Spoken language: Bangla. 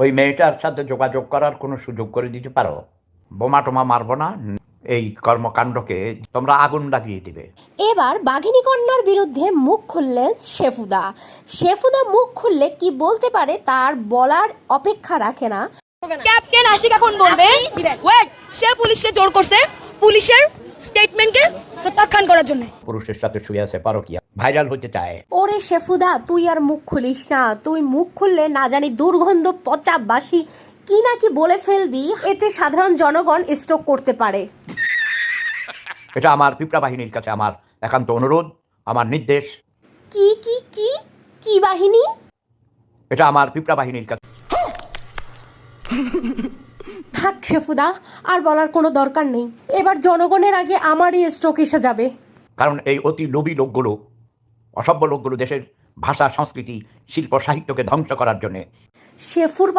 ওই মেয়েটার সাথে যোগাযোগ করার কোনো সুযোগ করে দিতে পারো? বোমা টোমা মারবো না, এই কর্মকাণ্ডকে তোমরা আগুন লাগিয়ে দিবে। এবার বাঘিনী কন্যার বিরুদ্ধে মুখ খুললেন শেফুদা। শেফুদা মুখ খুললে কি বলতে পারে তার বলার অপেক্ষা রাখে না। ক্যাপ্টেন আশিক এখন বলবে ওয়েট, সে পুলিশকে জোর করছে পুলিশের স্টেটমেন্টকে প্রত্যাখ্যান করার জন্য। পুরুষের সাথে শুয়ে আছে পারকিয়া, ভাইরাল হতে চায়। ওরে শেফুদা, তুই আর মুখ খুলিস না। তুই মুখ খুললে না জানি দুর্গন্ধ পচা বাসি কি না কি বলে ফেলবি, এতে সাধারণ জনগণ স্ট্রোক করতে পারে। এটা আমার পিঁপড়া বাহিনীর কাছে আমার একান্ত অনুরোধ, আমার নির্দেশ। কি কি কি কি বাহিনী? এটা আমার পিঁপড়া বাহিনীর কাছে। থাক শেফুদা, আর বলার কোনো দরকার নেই। এবার জনগণের আগে আমারই স্ট্রোক এসে যাবে। কারণ এই অতি লোভী লোকগুলো, অসভ্য লোকগুলো দেশের ভাষা, সংস্কৃতি, শিল্প, সাহিত্যকে ধ্বংস করার জন্যে। শেফুর